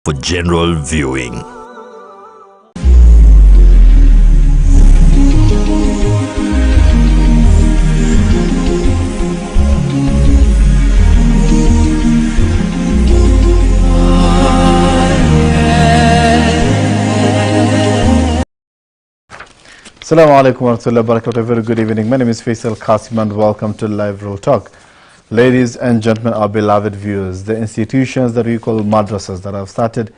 for general viewing. Assalamu alaikum wa rahmatullahi wa barakatuh. Very good evening. My name is Faisal Kassim and welcome to Live Real Talk. Ladies and gentlemen, our beloved viewers, the institutions that we call madrasas that started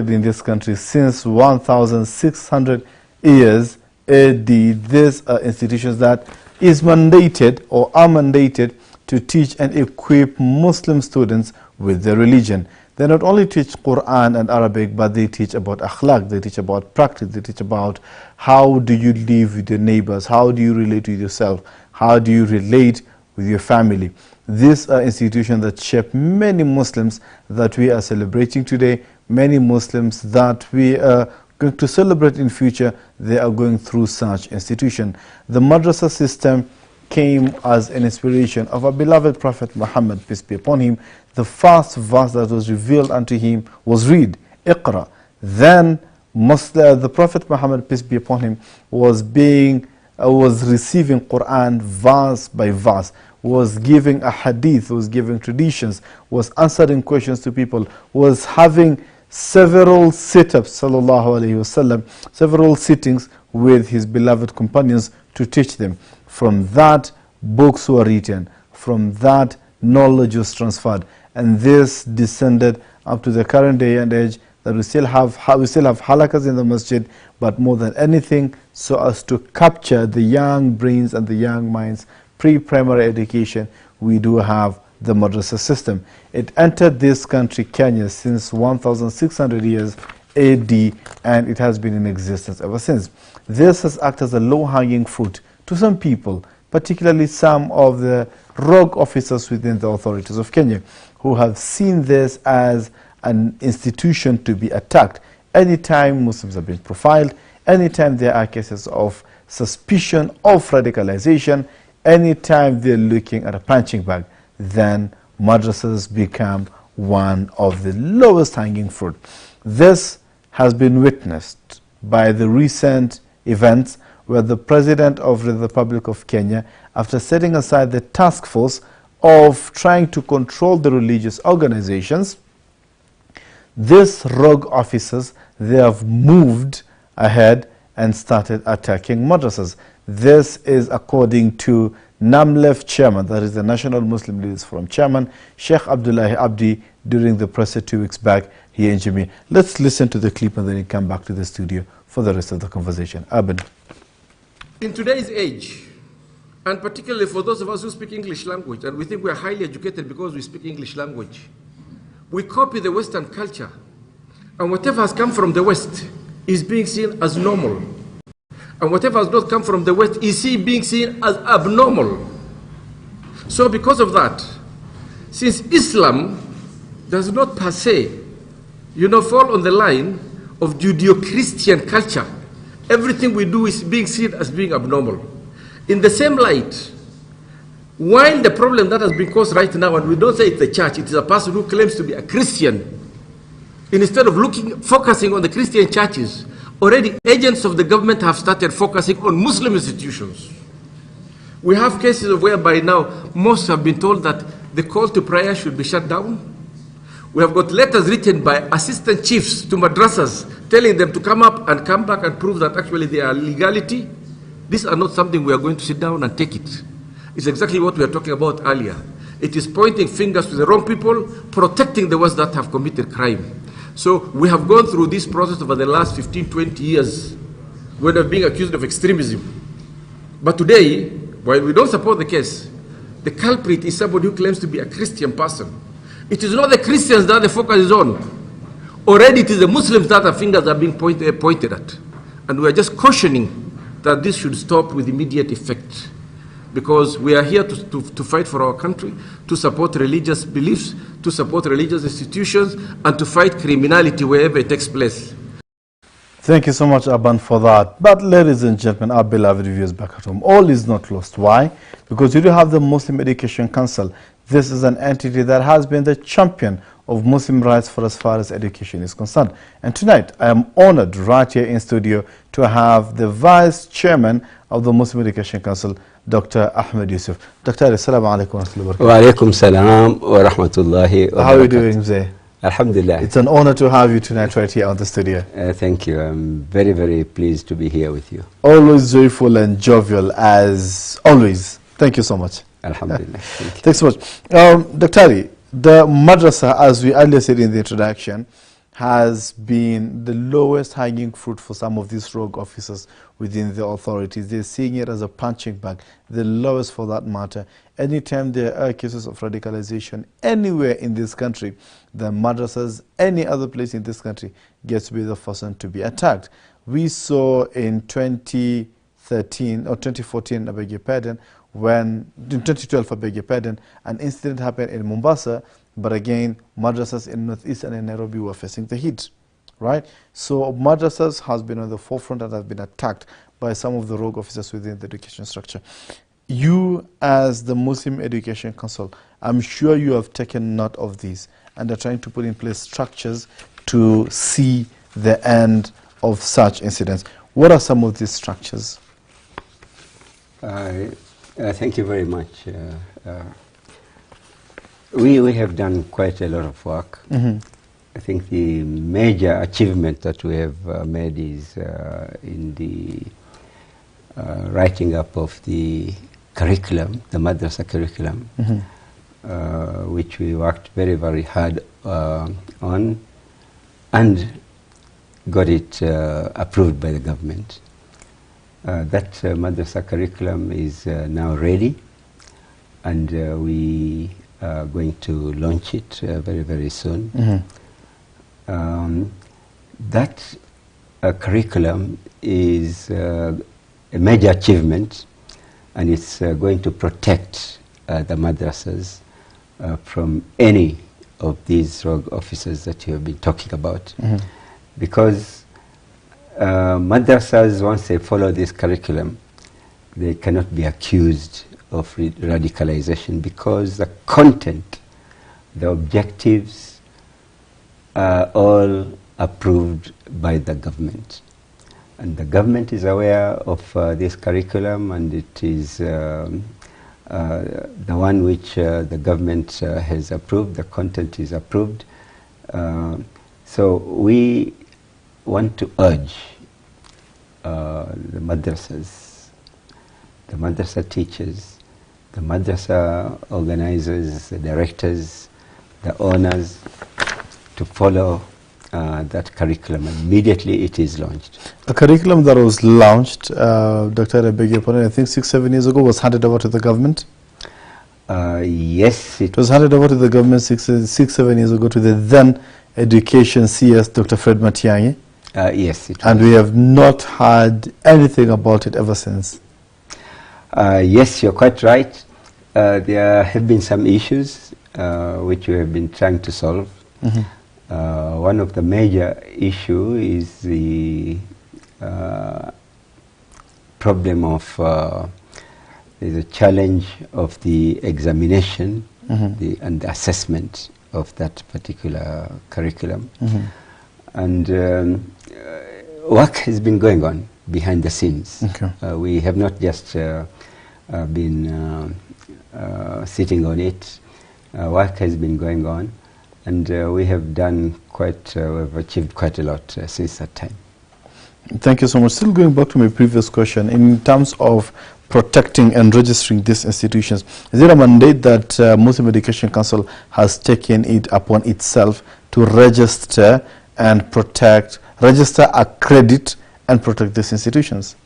in this country since 1600 years AD. These are institutions that is mandated or are mandated to teach and equip Muslim students with their religion. They not only teach Quran and Arabic, but they teach about akhlaq, they teach about practice, they teach about how do you live with your neighbors, how do you relate with yourself, how do you relate with your family. These are institutions that shape many Muslims that we are celebrating today, many Muslims that we are going to celebrate in future. They are going through such institution. The madrasa system came as an inspiration of our beloved Prophet Muhammad, peace be upon him. The first verse that was revealed unto him was read, Iqra. Then the Prophet Muhammad, peace be upon him, was receiving Quran verse by verse, was giving a hadith, was giving traditions, was answering questions to people, was having several sit-ups, sallallahu alayhi wasallam, several sittings with his beloved companions to teach them. From that, books were written. From that, knowledge was transferred. And this descended up to the current day and age that we still have halakas in the masjid, but more than anything, so as to capture the young brains and the young minds, pre-primary education, we do have the madrasa system. It entered this country, Kenya, since 1600 years AD, and it has been in existence ever since. This has acted as a low-hanging fruit to some people, particularly some of the rogue officers within the authorities of Kenya, who have seen this as an institution to be attacked. Anytime Muslims are being profiled, anytime there are cases of suspicion of radicalization, anytime they're looking at a punching bag, then madrasas become one of the lowest hanging fruit. This has been witnessed by the recent events where the President of the Republic of Kenya, after setting aside the task force of trying to control the religious organizations, these rogue officers, they have moved ahead and started attacking madrasas. This is according to NAMLEF chairman, that is the National Muslim Leaders Forum chairman, Sheikh Abdullahi Abdi, during the press 2 weeks back here in Jamia. Let's listen to the clip and then we come back to the studio for the rest of the conversation. Ahmed. In today's age, and particularly for those of us who speak English language, and we think we are highly educated because we speak English language, we copy the Western culture, and whatever has come from the West is being seen as normal, and whatever has not come from the West is being seen as abnormal. So because of that, since Islam does not per se, fall on the line of Judeo-Christian culture, everything we do is being seen as being abnormal. In the same light, while the problem that has been caused right now, and we don't say it's the church, it is a person who claims to be a Christian, instead of focusing on the Christian churches, already agents of the government have started focusing on Muslim institutions. We have cases of whereby now most have been told that the call to prayer should be shut down. We have got letters written by assistant chiefs to madrasas telling them to come up and come back and prove that actually they are legality. These are not something we are going to sit down and take it. It's exactly what we were talking about earlier. It is pointing fingers to the wrong people, protecting the ones that have committed crime. So we have gone through this process over the last 15, 20 years when we're being accused of extremism. But today, while we don't support the case, the culprit is somebody who claims to be a Christian person. It is not the Christians that the focus is on. Already it is the Muslims that our fingers are being pointed at. And we are just cautioning that this should stop with immediate effect. Because we are here to fight for our country, to support religious beliefs, to support religious institutions, and to fight criminality wherever it takes place. Thank you so much, Aban, for that. But ladies and gentlemen, our beloved viewers back at home, all is not lost. Why? Because you do have the Muslim Education Council. This is an entity that has been the champion of Muslim rights for as far as education is concerned. And tonight, I am honored right here in studio to have the Vice Chairman of the Muslim Education Council, Dr. Ahmed Yusuf. Dr. Assalamu alaikum wa rahmatullahi wa barakatuh. Wa alaikum salam wa rahmatullahi wa barakatuh. How are you doing today? Alhamdulillah. It's an honor to have you tonight right here on the studio. Thank you. I'm very, very pleased to be here with you. Always joyful and jovial as always. Thank you so much. Alhamdulillah. Thank you. Thanks so much. Dr. Ali, the Madrassa, as we earlier said in the introduction, has been the lowest hanging fruit for some of these rogue officers within the authorities. They're seeing it as a punching bag, the lowest for that matter. Anytime there are cases of radicalization anywhere in this country, the madrasas, any other place in this country, gets to be the first one to be attacked. We saw in 2013 or 2014, I beg your pardon, in 2012, I beg your pardon, an incident happened in Mombasa, but again, madrasas in Northeast and in Nairobi were facing the heat, right? So madrasas has been on the forefront and have been attacked by some of the rogue officers within the education structure. You, as the Muslim Education Council, I'm sure you have taken note of these and are trying to put in place structures to see the end of such incidents. What are some of these structures? Thank you very much. We have done quite a lot of work. I think the major achievement that we have made is in the writing up of the curriculum, the Madrassa curriculum, which we worked very, very hard on and got it approved by the government. That Madrassa curriculum is now ready, and we are going to launch it very, very soon. That curriculum is a major achievement, and it's going to protect the madrasas from any of these rogue officers that you have been talking about. Because madrasas, once they follow this curriculum, they cannot be accused of radicalization, because the content, the objectives are all approved by the government. And the government is aware of this curriculum, and it is the one which the government has approved, the content is approved. So we want to urge the madrasas, the madrasa teachers, the madrasa organizers, the directors, the owners, to follow that curriculum. Immediately it is launched. A curriculum that was launched, Dr. I beg your pardon, I think 6-7 years ago, was handed over to the government? Yes. It was handed over to the government 6-7 years ago to the then Education CS, Dr. Fred Matiang'i. Yes. And we have not heard anything about it ever since. Yes, you're quite right. There have been some issues which we have been trying to solve. One of the major issue is the problem of the challenge of the examination and the assessment of that particular curriculum. And work has been going on behind the scenes. We have not just been sitting on it. Work has been going on, and we have done we've achieved quite a lot since that time. Thank you so much. Still going back to my previous question, in terms of protecting and registering these institutions, is it a mandate that Muslim Education Council has taken it upon itself to register and protect, accredit, and protect these institutions?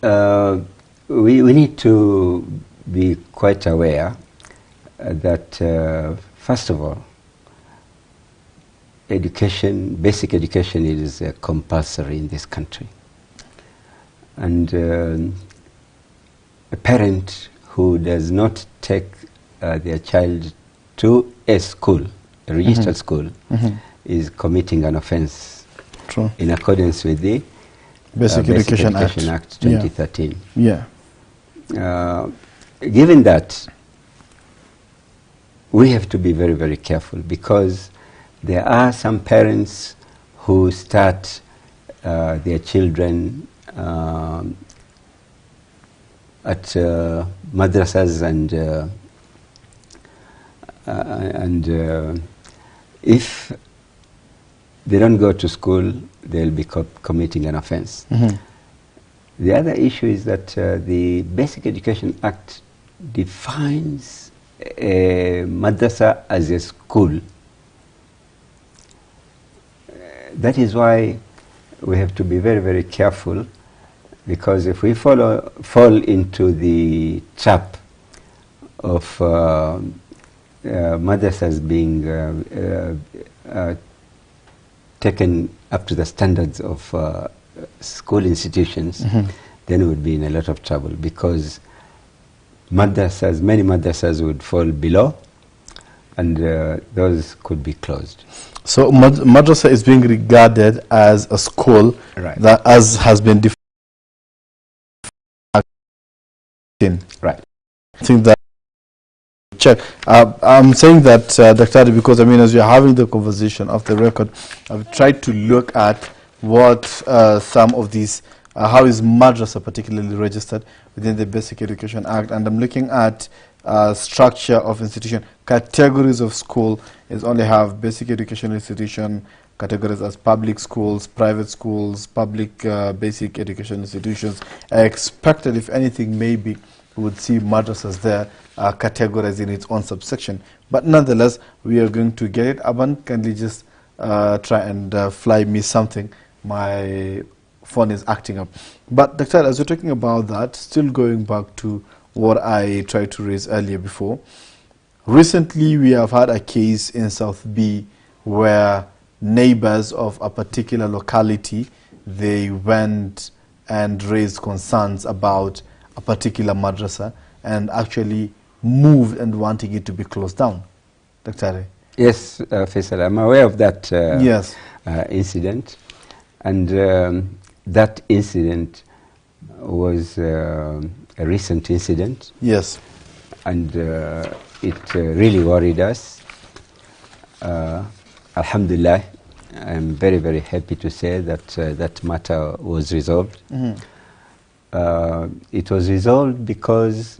We need to be quite aware that, first of all, education, basic education is compulsory in this country. And a parent who does not take their child to a school, a registered school, is committing an offense. True. In accordance with the Basic Education Act 2013. Yeah. Given that we have to be very, very careful, because there are some parents who start their children at madrasas, and if they don't go to school, they'll be committing an offense. The other issue is that the Basic Education Act defines a madrasa as a school. That is why we have to be very, very careful, because if we fall into the trap of madrasas being taken up to the standards of school institutions, then we would be in a lot of trouble, because madrasas, many madrasas would fall below, and those could be closed. So madrasa is being regarded as a school, right, that as has been defined. Right. I think that check. I'm saying that, Dr. Adi, because I mean, as we are having the conversation of the record, I've tried to look at what some of these, how is madrasa particularly registered within the Basic Education Act, and I'm looking at structure of institution, categories of school. Is only have basic education institution categories as public schools, private schools, public basic education institutions. I expected, if anything, maybe we would see madrasas there categorized in its own subsection. But nonetheless, we are going to get it. Aban, kindly just try and fly me something. My phone is acting up. But Dr. as we're talking about that, still going back to what I tried to raise earlier before, recently we have had a case in South B where neighbors of a particular locality, they went and raised concerns about a particular madrasa and actually moved and wanting it to be closed down. Dr. Yes, Faisal, I'm aware of that yes. Incident, and that incident was a recent incident. Yes. And it really worried us. Alhamdulillah, I'm very, very happy to say that that matter was resolved. It was resolved because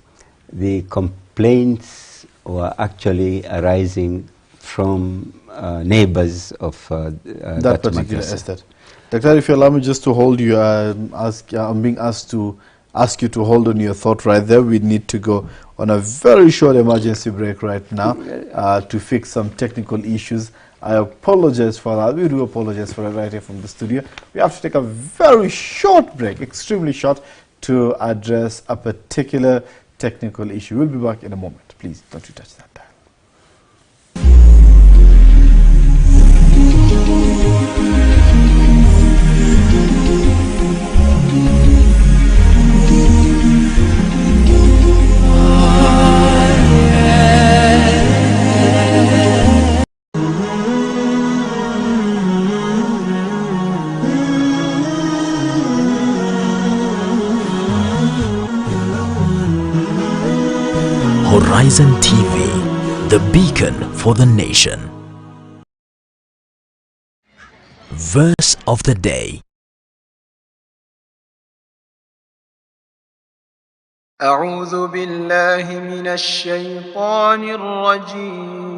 the complaints were actually arising from neighbors of that particular madrasa. estate. Dr. if you allow me just to hold you, I'm being asked to ask you to hold on your thought right there. We need to go on a very short emergency break right now to fix some technical issues. I apologize for that. We do apologize for that right here from the studio. We have to take a very short break, extremely short, to address a particular technical issue. We'll be back in a moment. Please don't you touch that dial. Horizon TV, the beacon for the nation. Verse of the day. أعوذ بالله من الشيطان الرجيم.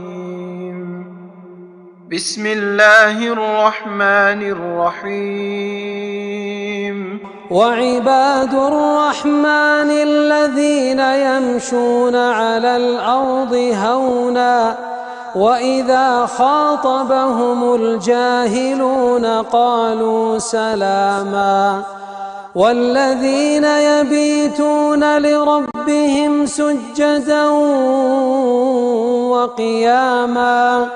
بسم الله الرحمن الرحيم. وعباد الرحمن الذين يمشون على الأرض هونا وإذا خاطبهم الجاهلون قالوا سلاما والذين يبيتون لربهم سجدا وقياما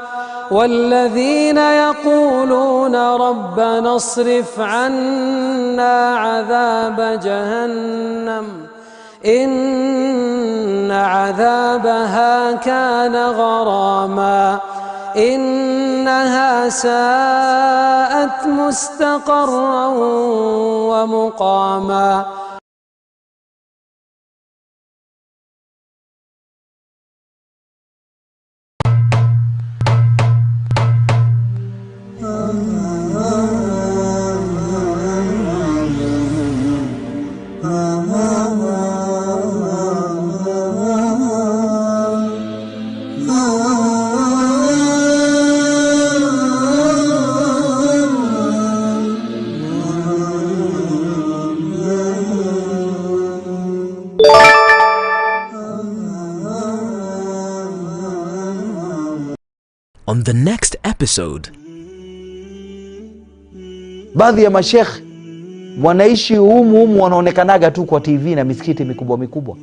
والذين يقولون ربنا اصرف عنا عذاب جهنم إن عذابها كان غراما إنها ساءت مستقرا ومقاما on the next episode. Baadhi ya mashekh wanaishi humu wanaonekanaga tu kwa TV na misikiti mikubwa mikubwa.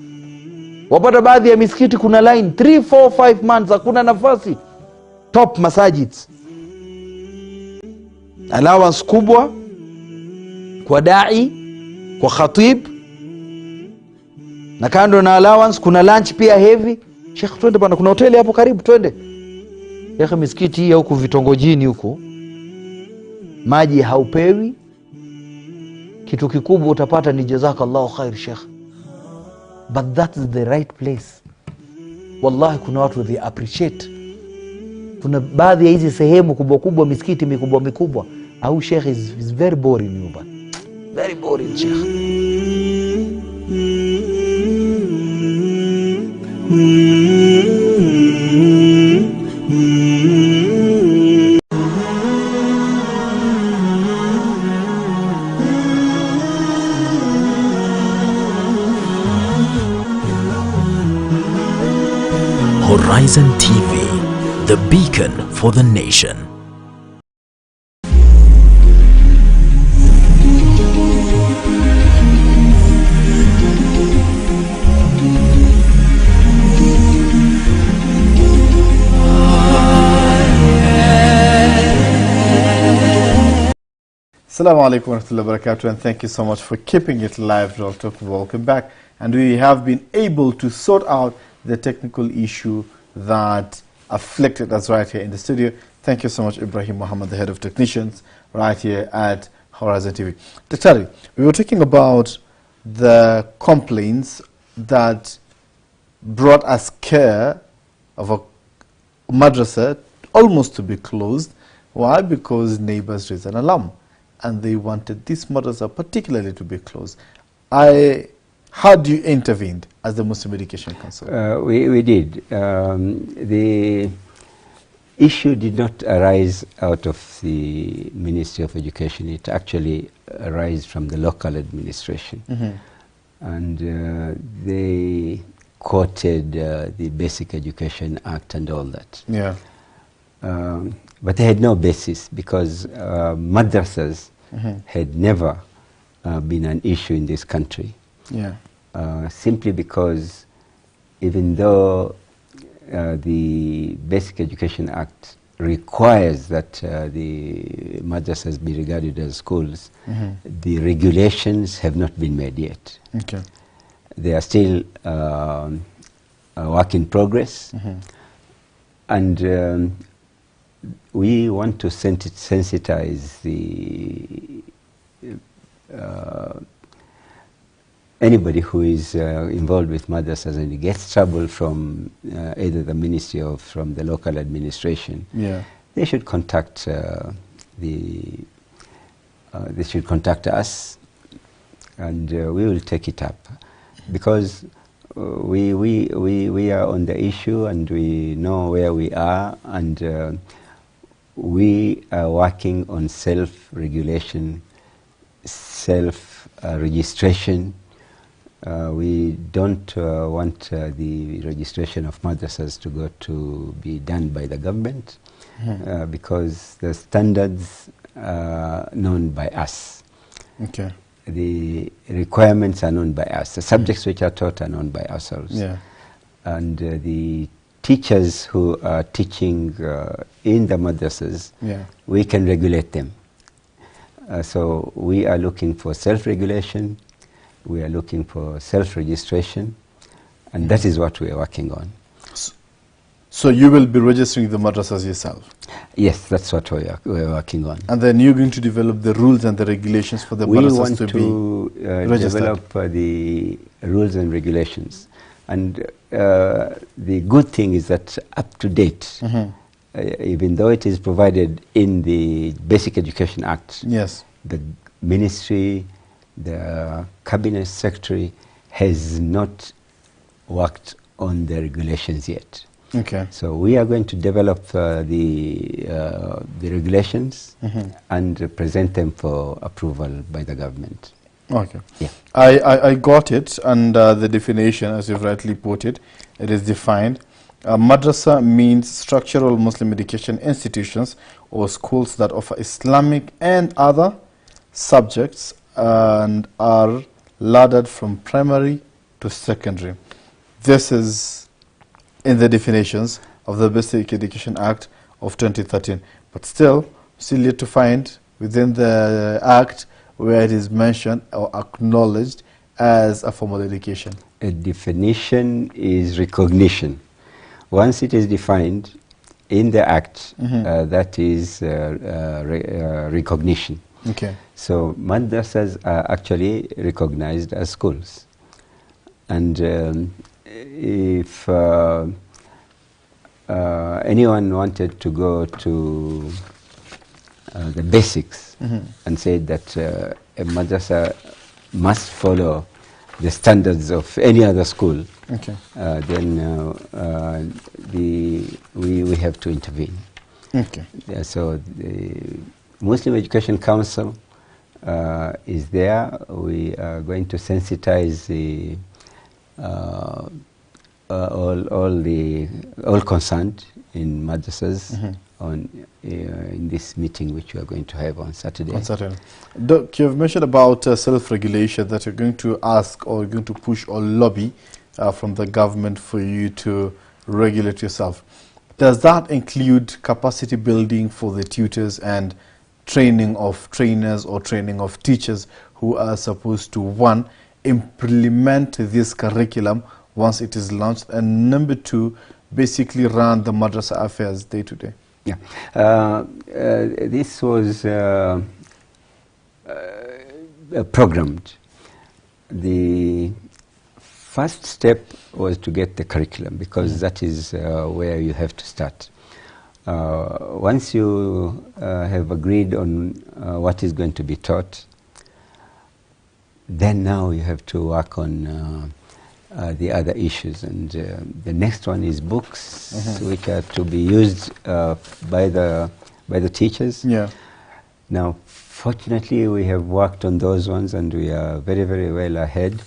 Wapata baadhi ya misikiti kuna line 3, 4, 5 months hakuna nafasi. Top masajids. Allowance kubwa kwa dai, kwa khatib. Na kando na allowance kuna lunch pia heavy. Sheikh, twende bana, kuna hoteli hapo karibu, twende. Sheikh, misikiti hii huku vitongojini huku maji haupewi. Kitu kikubwa utapata ni jazakallahu khair Sheikh. But that is the right place. Wallahi kuna watu they appreciate. Kuna baadhi ya hizi sehemu kubwa kubwa, misikiti mikubwa mikubwa, au Sheikh is very boring nyumba. Very boring Sheikh. Horizon TV, the beacon for the nation. Assalamu alaikum wa rahmatullahi wa barakatuh, and thank you so much for keeping it live. Dr. Welcome back. And we have been able to sort out the technical issue that afflicted us right here in the studio. Thank you so much, Ibrahim Muhammad, the head of technicians, right here at Horizon TV. Dr. We were talking about the complaints that brought us care of a madrasa almost to be closed. Why? Because neighbors raised an alarm and they wanted this madrasa particularly to be closed. How do you intervene as the Muslim Education Council? We did. The issue did not arise out of the Ministry of Education. It actually arose from the local administration. And they quoted the Basic Education Act and all that. Yeah. But they had no basis because madrasas had never been an issue in this country. Yeah. Simply because even though the Basic Education Act requires that the madrasas be regarded as schools, the regulations have not been made yet. Okay. They are still a work in progress. And we want to sensitize anybody who is involved with madrasas and gets trouble from either the ministry or from the local administration. Yeah. They should contact us, and we will take it up, because we are on the issue and we know where we are, and we are working on self-regulation, self-registration. We don't want the registration of madrasas to be done by the government, because the standards are known by us. Okay. The requirements are known by us. The subjects which are taught are known by ourselves. Yeah. And the teachers who are teaching in the madrasas, we can regulate them. So we are looking for self-regulation, we are looking for self-registration, and that is what we are working on. So you will be registering the madrasas yourself? Yes, that's what we are working on. And then you're going to develop the rules and the regulations for the madrasas to be registered? Develop the rules and regulations. And the good thing is that up to date, even though it is provided in the Basic Education Act, yes, the ministry, the cabinet secretary has not worked on the regulations yet. Okay. So we are going to develop the regulations and present them for approval by the government. Okay. Yeah. I got it, and the definition, as you've rightly put it, it is defined. Madrassa means structural Muslim education institutions or schools that offer Islamic and other subjects and are laddered from primary to secondary. This is in the definitions of the Basic Education Act of 2013. But still yet to find within the Act where it is mentioned or acknowledged as a formal education. A definition is recognition. Once it is defined in the Act, that is recognition. Okay. So madrasas are actually recognized as schools. And if anyone wanted to go to the basics and said that a madrasa must follow the standards of any other school, Okay. then we have to intervene. Okay. Yeah, so the Muslim Education Council is there. We are going to sensitize the all concerned in madrasas on in this meeting which we are going to have on Saturday. On Saturday. Doc, you have mentioned about self-regulation, that you're going to ask or going to push or lobby from the government for you to regulate yourself. Does that include capacity building for the tutors and training of trainers or training of teachers who are supposed to, one, implement this curriculum once it is launched, and number two, basically run the madrasa affairs day to day? Yeah, this was programmed. The first step was to get the curriculum, because that is where you have to start. Once you have agreed on what is going to be taught, then now you have to work on the other issues, and the next one is books, which are to be used by the teachers. Yeah. Now, fortunately, we have worked on those ones, and we are very, very well ahead.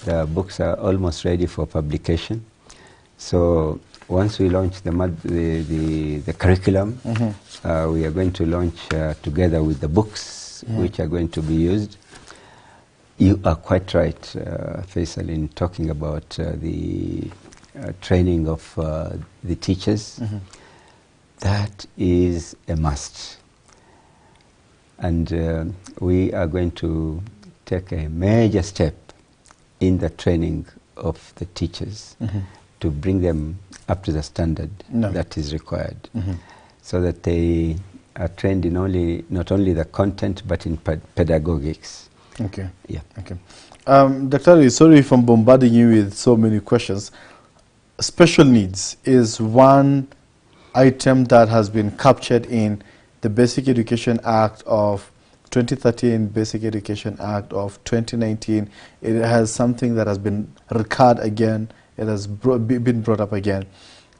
The books are almost ready for publication. So once we launch the curriculum, we are going to launch together with the books, which are going to be used. You are quite right, Faisal, in talking about the training of the teachers. That is a must. And we are going to take a major step in the training of the teachers to bring them up to the standard that is required, so that they are trained in not only the content, but in pedagogics. Okay. Yeah. Okay. Dr. Sorry if I'm bombarding you with so many questions. Special needs is one item that has been captured in the Basic Education Act of 2013, Basic Education Act of 2019. It has something that has been recurred again. It has been brought up again,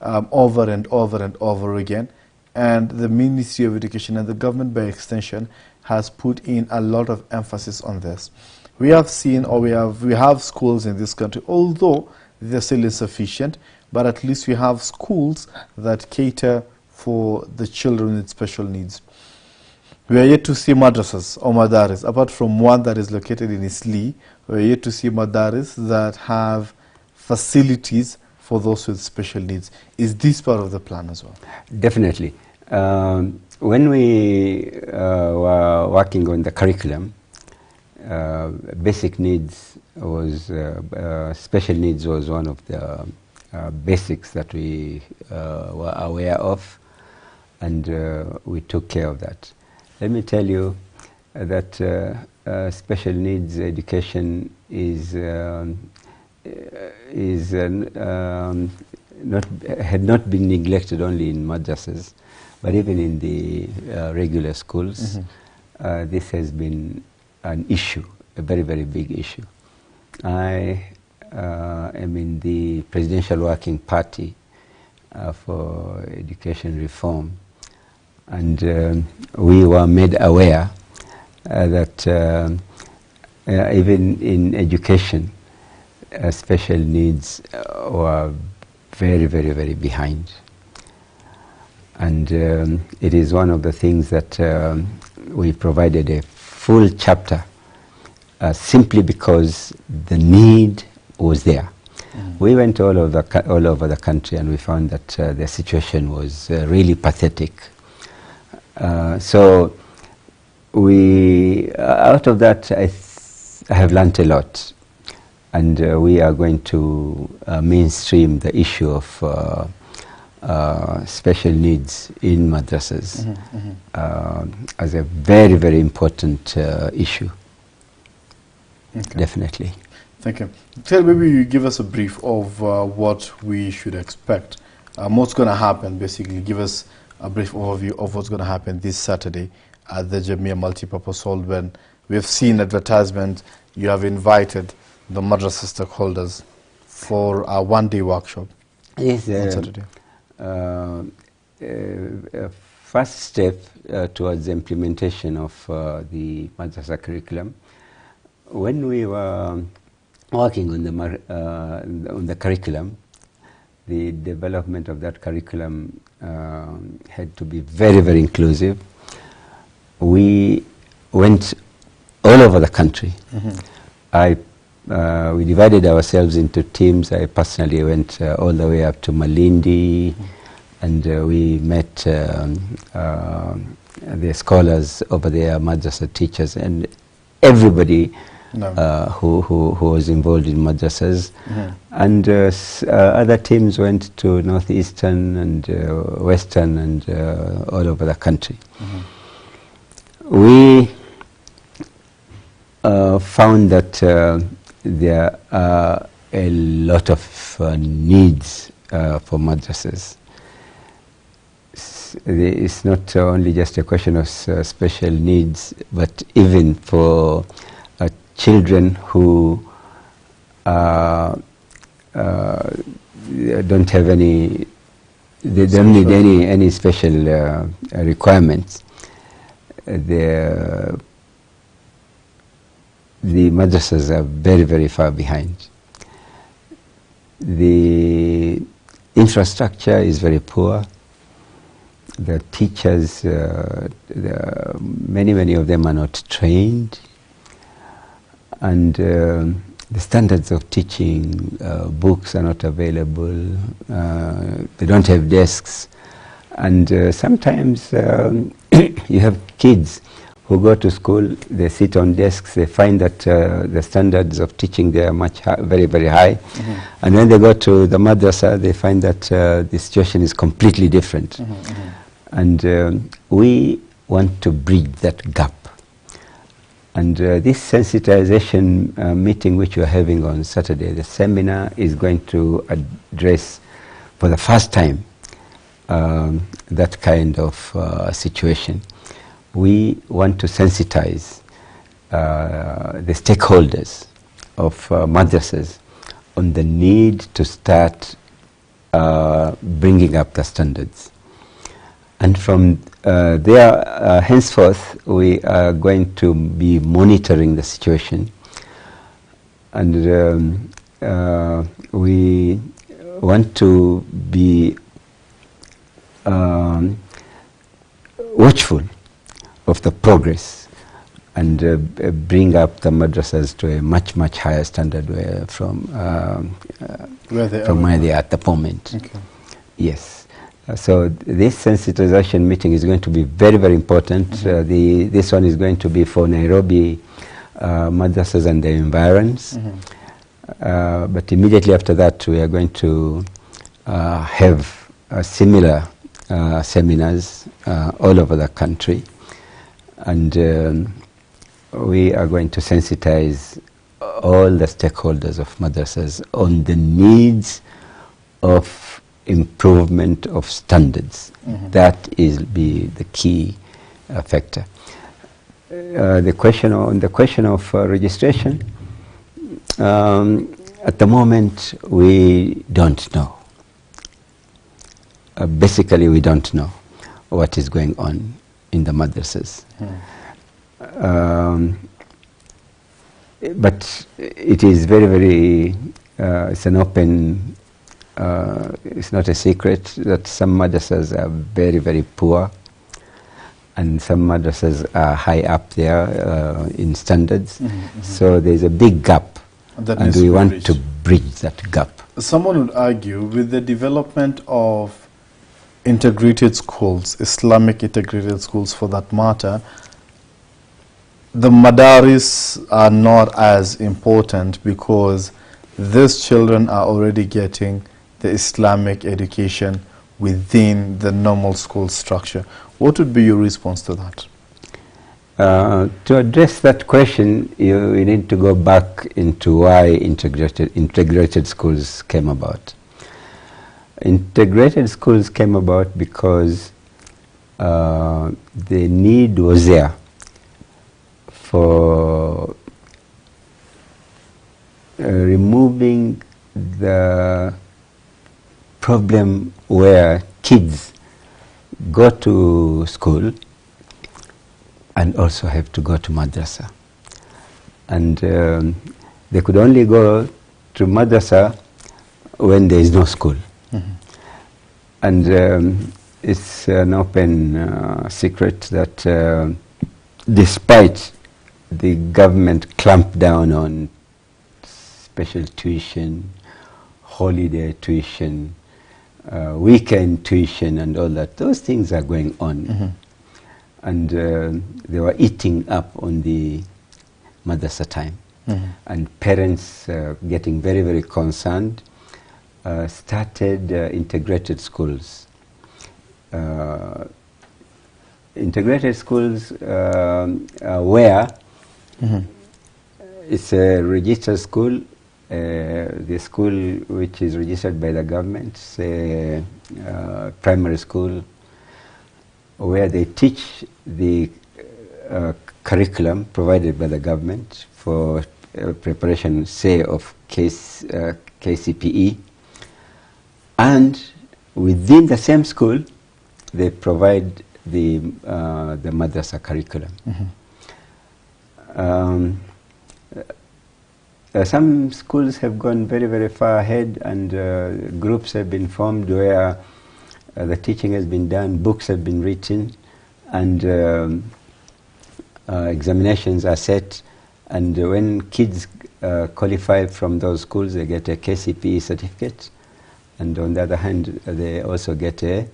over and over and over again. And the Ministry of Education and the government by extension has put in a lot of emphasis on this. We have seen, or we have schools in this country, although they're still insufficient, but at least we have schools that cater for the children with special needs. We are yet to see madrasas or madaris, apart from one that is located in Isli. We are yet to see madaris that have facilities for those with special needs. Is this part of the plan as well? Definitely. When we were working on the curriculum, basic needs was, special needs was one of the basics that we were aware of, and we took care of that. Let me tell you that special needs education had not been neglected only in madrasas, but even in the regular schools. This has been an issue, a very, very big issue. I am in the Presidential Working Party for Education Reform, and we were made aware that even in education, special needs were very, very, very behind. And it is one of the things that we provided a full chapter simply because the need was there. We went all over the country and we found that the situation was really pathetic. So out of that, I have learnt a lot. And we are going to mainstream the issue of special needs in madrasas as a very, very important issue. Okay. Definitely. Thank you. Tell, maybe you give us a brief of what we should expect. What's going to happen, basically. Give us a brief overview of what's going to happen this Saturday at the Jamia Multipurpose Hall. When we have seen advertisement, you have invited the madrasa stakeholders for a one-day workshop. Yes, on Saturday. First step towards the implementation of the madrasa curriculum. When we were working on the curriculum, the development of that curriculum had to be very, very inclusive. We went all over the country. We divided ourselves into teams. I personally went all the way up to Malindi, and we met the scholars over there, madrasa teachers, and everybody who was involved in madrasas. And other teams went to northeastern and western and all over the country. We found that there are a lot of needs for madrasas. It's not only just a question of special needs, but even for children who don't have any, they don't need any special requirements. The madrasas are very, very far behind. The infrastructure is very poor. The teachers, many of them are not trained. And the standards of teaching, books are not available. They don't have desks. And sometimes you have kids who go to school, they sit on desks, they find that the standards of teaching there are very, very high. And when they go to the madrasa, they find that the situation is completely different. And we want to bridge that gap. And this sensitization meeting which we are having on Saturday, the seminar is going to address for the first time that kind of situation. We want to sensitize the stakeholders of madrasas on the need to start bringing up the standards. And from there, henceforth, we are going to be monitoring the situation. And we want to be watchful of the progress and bring up the madrasas to a much, much higher standard from where they are at the moment. Okay. Yes. So this sensitization meeting is going to be very, very important. This one is going to be for Nairobi madrasas and the environs. But immediately after that, we are going to have similar seminars all over the country. And we are going to sensitize all the stakeholders of madrasas on the needs of improvement of standards. That is the key factor. The question of registration, at the moment we don't know. Basically, we don't know what is going on in the madrasas. But it is very, very, it's an open it's not a secret that some madrasas are very, very poor, and some madrasas are high up there in standards. So there's a big gap, and we want to bridge that gap. Someone would argue with the development of integrated schools, Islamic integrated schools for that matter, the madaris are not as important because these children are already getting the Islamic education within the normal school structure. What would be your response to that? To address that question, you need to go back into why integrated schools came about. Integrated schools came about because the need was there for removing the problem where kids go to school and also have to go to madrasa. And they could only go to madrasa when there is no school. And it's an open secret that despite the government clamped down on special tuition, holiday tuition, weekend tuition and all that, those things are going on. And they were eating up on the madrasa time. And parents getting very, very concerned, started integrated schools. Integrated schools where it's a registered school, the school which is registered by the government, say primary school, where they teach the curriculum provided by the government for preparation, say, of KCPE, and within the same school they provide the madrasa curriculum. Some schools have gone very, very far ahead, and groups have been formed where the teaching has been done, books have been written, and examinations are set. And when kids qualify from those schools, they get a KCPE certificate. And on the other hand, they also get a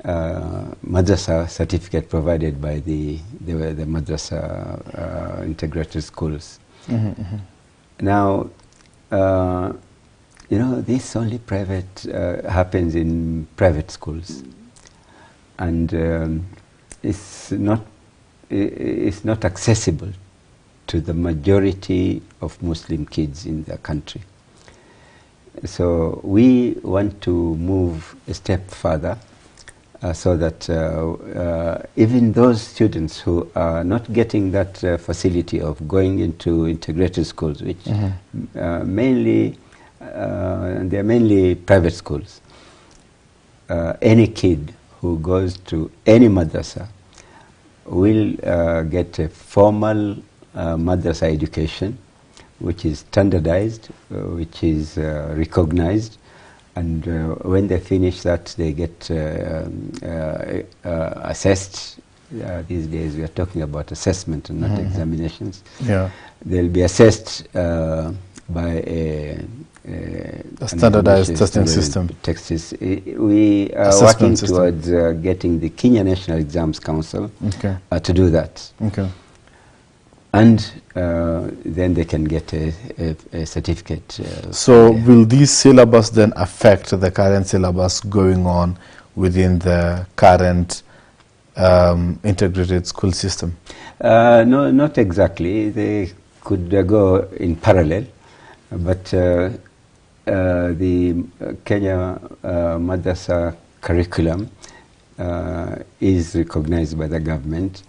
madrasa certificate provided by the madrasa integrated schools. Now, you know, this only happens in private schools, and it's not accessible to the majority of Muslim kids in the country. So we want to move a step further so that even those students who are not getting that facility of going into integrated schools, which they're mainly private schools, any kid who goes to any madrasa will get a formal madrasa education, which is standardized, which is recognized, and when they finish that, they get assessed. These days we are talking about assessment and not examinations. They'll be assessed by a standardized testing system. We are working towards getting the Kenya National Exams Council to do that. And then they can get a certificate. So will these syllabus then affect the current syllabus going on within the current integrated school system? No, not exactly. They could go in parallel, but the Kenya Madrasa curriculum is recognized by the government,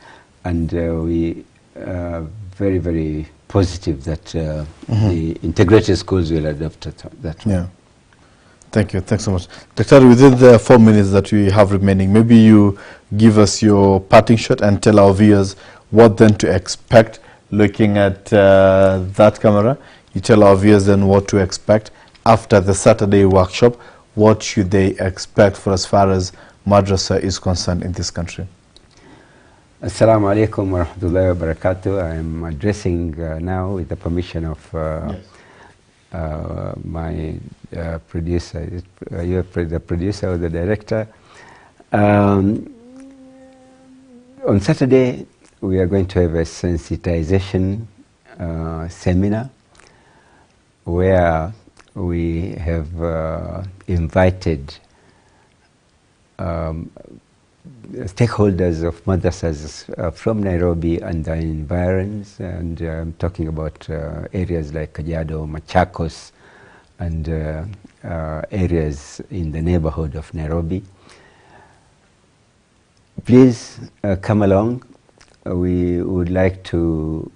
and we very, very positive that the integrated schools will adopt that one. Thank you. Thanks so much. Dr. Within the 4 minutes that we have remaining, maybe you give us your parting shot and tell our viewers what then to expect looking at that camera. You tell our viewers then what to expect after the Saturday workshop. what should they expect for as far as madrasa is concerned in this country? Assalamu alaikum wa rahmatullahi wa barakatuh. I am addressing now with the permission of my producer. You are the producer or the director. On Saturday, we are going to have a sensitization seminar where we have invited stakeholders of madrasas from Nairobi and the environs, and I'm talking about areas like Kajiado, Machakos, and areas in the neighborhood of Nairobi. Please come along. We would like to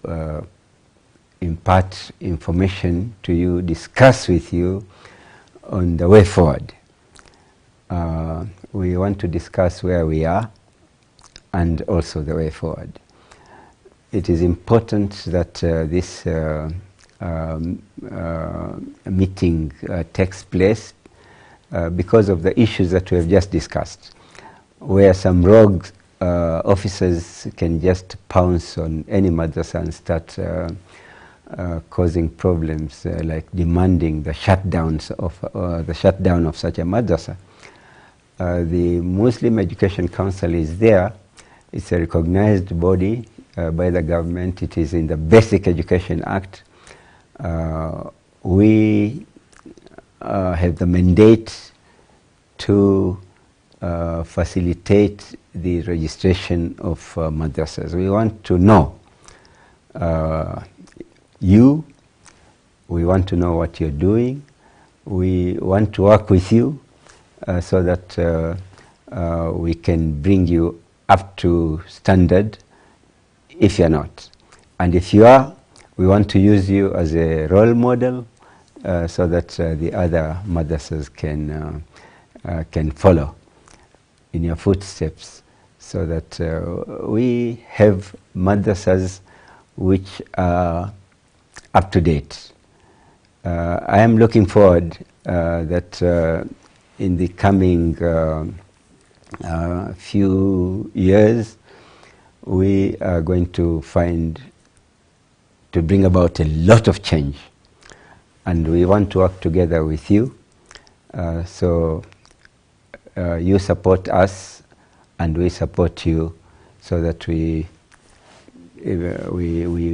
impart information to you, discuss with you on the way forward. We want to discuss where we are and also the way forward. It is important that this meeting takes place because of the issues that we have just discussed, where some rogue officers can just pounce on any madrasa and start causing problems, like demanding the shutdown of such a madrasa. The Muslim Education Council is there. It's a recognized body by the government. It is in the Basic Education Act. We have the mandate to facilitate the registration of madrasas. We want to know you. We want to know what you're doing. We want to work with you so that we can bring you up to standard if you're not. And if you are, we want to use you as a role model so that the other madrasas can follow in your footsteps, so that we have madrasas which are up to date. I am looking forward that in the coming few years we are going to bring about a lot of change, and we want to work together with you. So you support us and we support you, so that we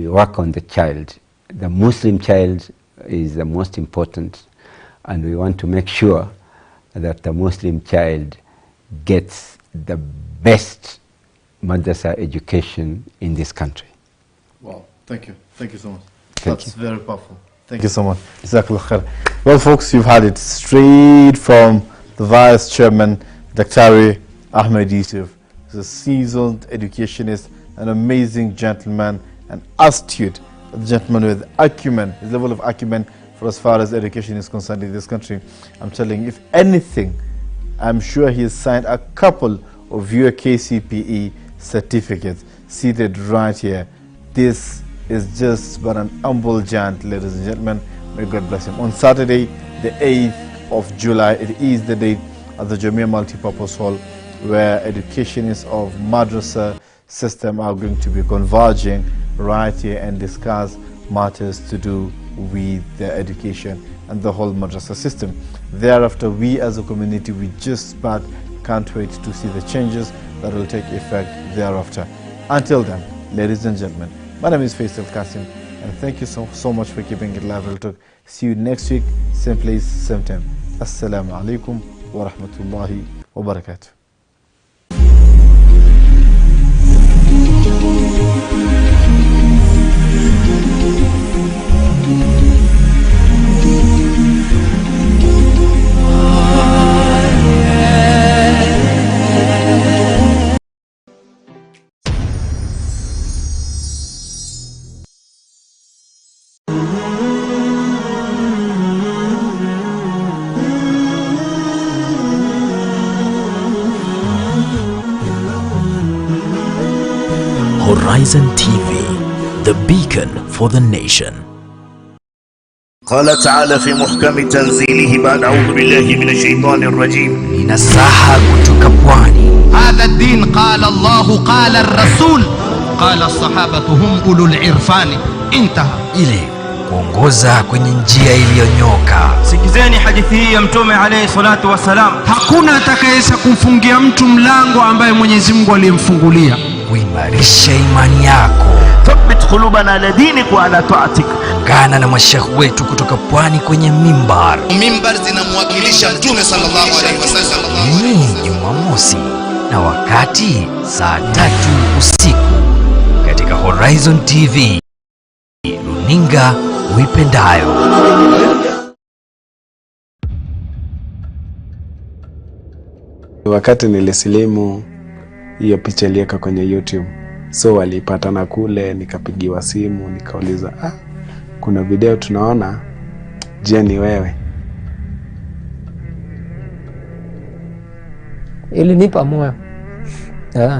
work on the child. The Muslim child is the most important, and we want to make sure that the Muslim child gets the best madrasa education in this country. Wow, thank you. Thank you so much. Thank That's very powerful. Thank you so much. Jazakallah khair. Well, folks, you've had it straight from the Vice Chairman, Dr. Ahmed Yusuf. He's a seasoned educationist, an amazing gentleman, an astute gentleman with acumen, his level of acumen for as far as education is concerned in this country. I'm telling you, if anything, I'm sure he has signed a couple of your KCPE certificates seated right here. This is just but an humble giant, ladies and gentlemen. May God bless him. On Saturday, the 8th of July, it is the date at the Jamia Multipurpose Hall, where educationists of madrasa system are going to be converging right here and discuss matters to do with their education and the whole madrasa system. Thereafter, we as a community, we just but can't wait to see the changes that will take effect thereafter. Until then, ladies and gentlemen, my name is Faisal Kassim, and thank you so much for keeping it live. Real Talk. See you next week, same place, same time. Assalamu alaikum wa rahmatullahi wa barakatuh. Horizon TV, the beacon for the nation. قال تعالى في محكم تنزيله بعد أعوذ بالله من الشيطان الرجيم Ninasaha kutoka pwani. هذا الدين قال الله قال الرسول قال الصحابة هم أولو العرفان. انتهى. Ili kuongoza kwenye njia iliyonyoka. Sikizeni hadithi hii ya Mtume alayhi salatu wasalam. Hakuna atakayeweza kumfungia mtu mlango ambaye Mwenyezi Mungu aliyemfungulia. Kuimarisha imani yako. ثبت قلوبنا على دينك وعلى طاعتك. Ungana na mashekhi wetu kutoka pwani kwenye mimbar. Mimbar zinamwakilisha Mtume sallallahu alaihi wasallam. Ni Jumamosi na wakati saa 3 usiku katika Horizon TV, runinga uipendayo. Wakati nilisilimu, hiyo picha iliweka kwenye YouTube. So walipatana kule, nikapigiwa simu, nikauliza, kuna video tunaona, je ni wewe? Ilinipa moyo.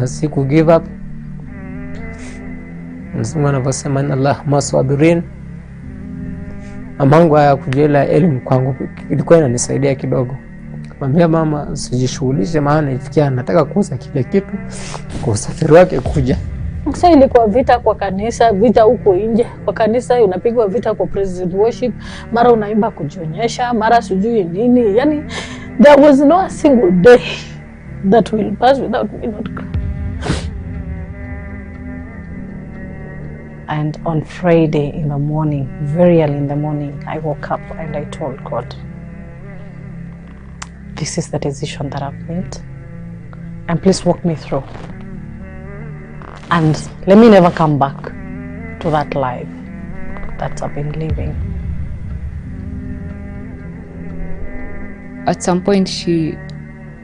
Siku give up. Msema anavyosema Allah masabirin. Amangu haya kujela elimu kwangu ilikuwa inanisaidia kidogo. Mwambia mama sijishughulishe, maana ifikia nataka kuuza kile kitu kwa usafiri wake kuja. Sasa ilikuwa vita kwa kanisa, vita huko nje. Kwa kanisa unapigwa vita kwa president worship, mara unaimba kujionyesha, mara sijui nini. Yani there was no a single day that will pass without me not crying. And on Friday in the morning, very early in the morning, I woke up and I told God, this is the decision that I've made, and please walk me through. And let me never come back to that life that I've been living. At some point she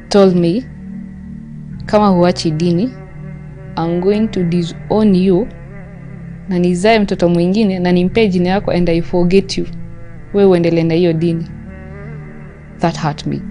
told me, kama huachi dini, I'm going to disown you na nizae mtoto mwingine na nimpe jina yako and I forget you. Wewe uendelee na hiyo dini. That hurt me.